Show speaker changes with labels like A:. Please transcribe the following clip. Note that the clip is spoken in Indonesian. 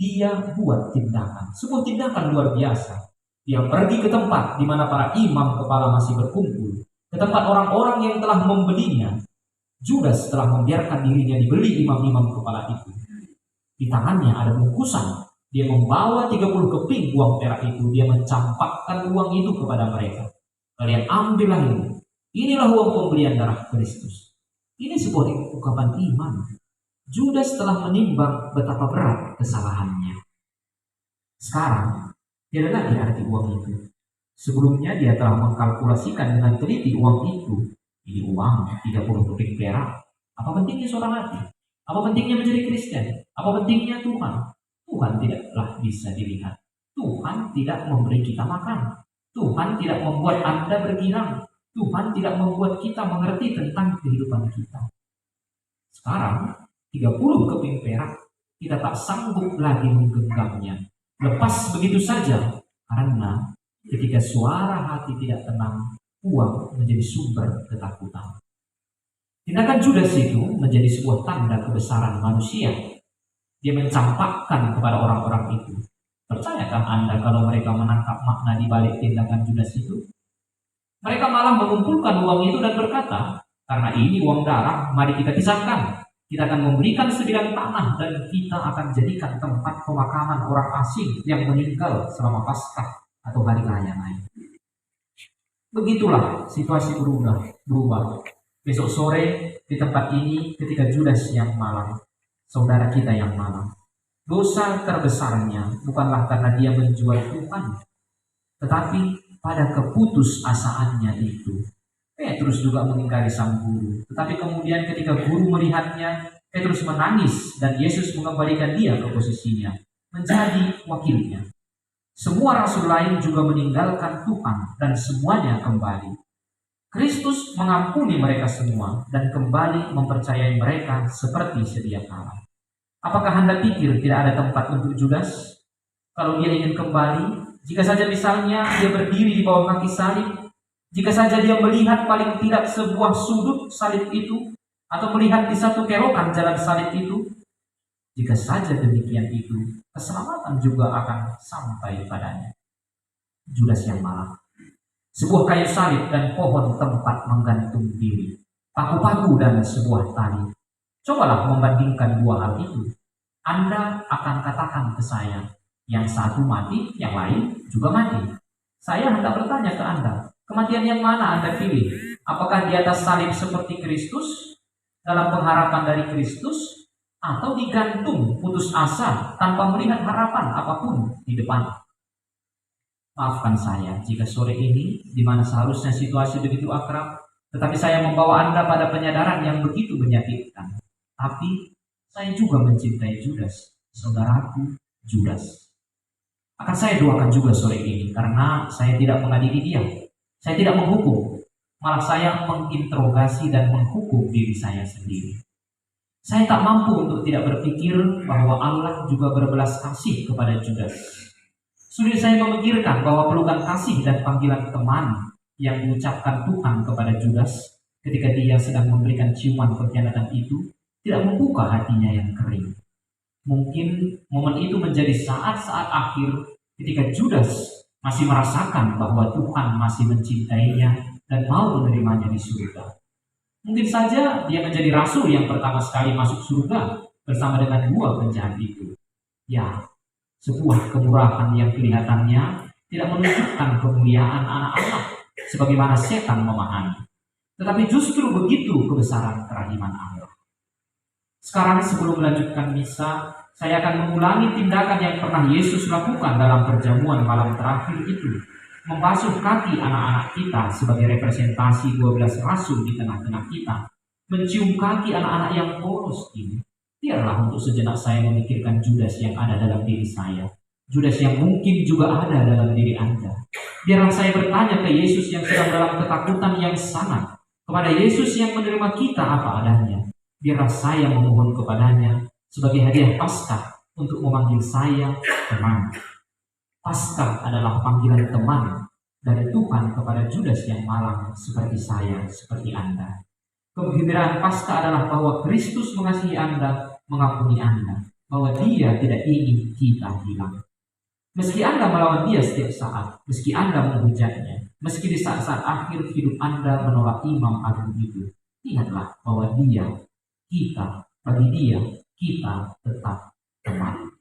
A: dia buat tindakan, sebuah tindakan luar biasa. Dia pergi ke tempat di mana para imam kepala masih berkumpul, ke tempat orang-orang yang telah membelinya. Judas telah membiarkan dirinya dibeli imam-imam kepala itu. Di tangannya ada bungkusan. Dia membawa 30 keping uang perak itu. Dia mencampakkan uang itu kepada mereka. Kalian ambillah ini. Inilah uang pembelian darah Kristus. Ini sebuah ungkapan iman. Judas telah menimbang betapa berat kesalahannya. Sekarang, tidak lagi arti uang itu. Sebelumnya dia telah mengkalkulasikan dengan teliti uang itu. Ini uang 30 keping perak. Apa pentingnya seorang hati? Apa pentingnya menjadi Kristen? Apa pentingnya Tuhan? Tuhan tidaklah bisa dilihat. Tuhan tidak memberi kita makan. Tuhan tidak membuat Anda bergirang. Tuhan tidak membuat kita mengerti tentang kehidupan kita. Sekarang 30 keping perak kita tak sanggup lagi menggenggamnya. Lepas begitu saja. Karena ketika suara hati tidak tenang, uang menjadi sumber ketakutan. Tindakan Judas itu menjadi sebuah tanda kebesaran manusia. Dia mencampakkan kepada orang-orang itu. Percayakah Anda kalau mereka menangkap makna di balik tindakan Judas itu? Mereka malah mengumpulkan uang itu dan berkata, karena ini uang darah, mari kita pisahkan. Kita akan memberikan sebidang tanah dan kita akan jadikan tempat pemakaman orang asing yang meninggal selama Paskah atau hari raya lain. Begitulah situasi berubah. Besok sore di tempat ini ketika Judas yang malang, saudara kita yang malang. Dosa terbesarnya bukanlah karena dia menjual Tuhan, tetapi pada keputusasaannya itu. Petrus juga mengingkari sang guru. Tetapi kemudian ketika guru melihatnya, Petrus menangis dan Yesus mengembalikan dia ke posisinya, menjadi wakilnya. Semua rasul lain juga meninggalkan Tuhan dan semuanya kembali. Kristus mengampuni mereka semua dan kembali mempercayai mereka seperti sedia kala. Apakah Anda pikir tidak ada tempat untuk Judas? Kalau dia ingin kembali, jika saja misalnya dia berdiri di bawah kaki salib, jika saja dia melihat paling tidak sebuah sudut salib itu, atau melihat di satu kelokan jalan salib itu, jika saja demikian itu, keselamatan juga akan sampai padanya. Judas yang malang. Sebuah kayu salib dan pohon tempat menggantung diri, paku-paku dan sebuah tali. Cobalah membandingkan dua hal itu. Anda akan katakan ke saya, yang satu mati, yang lain juga mati. Saya hendak bertanya ke Anda, kematian yang mana Anda pilih? Apakah di atas salib seperti Kristus, dalam pengharapan dari Kristus, atau digantung putus asa tanpa melihat harapan apapun di depan? Maafkan saya jika sore ini, di mana seharusnya situasi begitu akrab, tetapi saya membawa Anda pada penyadaran yang begitu menyakitkan. Tapi saya juga mencintai Judas, saudaraku Judas. Akan saya doakan juga sore ini, karena saya tidak mengadili dia. Saya tidak menghukum, malah saya menginterogasi dan menghukum diri saya sendiri. Saya tak mampu untuk tidak berpikir bahwa Allah juga berbelas kasih kepada Judas. Sulit saya memikirkan bahwa pelukan kasih dan panggilan teman yang diucapkan Tuhan kepada Judas ketika dia sedang memberikan ciuman pengkhianatan itu tidak membuka hatinya yang kering. Mungkin momen itu menjadi saat-saat akhir ketika Judas masih merasakan bahwa Tuhan masih mencintainya dan mau menerimanya di surga. Mungkin saja dia menjadi rasul yang pertama sekali masuk surga bersama dengan dua penjahat itu. Ya, sebuah kemurahan yang kelihatannya tidak menunjukkan kemuliaan anak Allah sebagaimana setan memahami. Tetapi justru begitu kebesaran kerahiman Allah. Sekarang sebelum melanjutkan misa, saya akan mengulangi tindakan yang pernah Yesus lakukan dalam perjamuan malam terakhir itu. Membasuh kaki anak-anak kita sebagai representasi 12 rasul di tengah-tengah kita. Mencium kaki anak-anak yang polos ini. Biarlah untuk sejenak saya memikirkan Judas yang ada dalam diri saya. Judas yang mungkin juga ada dalam diri Anda. Biarlah saya bertanya ke Yesus yang sedang dalam ketakutan yang sangat. Kepada Yesus yang menerima kita apa adanya. Biarlah saya memohon kepadanya sebagai hadiah Paskah untuk memanggil saya teman. Paskah adalah panggilan teman dari Tuhan kepada Judas yang malang seperti saya, seperti Anda. Kegembiraan Paskah adalah bahwa Kristus mengasihi Anda, mengampuni Anda. bahwa Dia tidak ingin kita hilang. Meski Anda melawan Dia setiap saat, meski Anda menghujatnya, meski di saat-saat akhir hidup Anda menolak Imam Agung itu, ingatlah bahwa bagi Dia, kita tetap teman.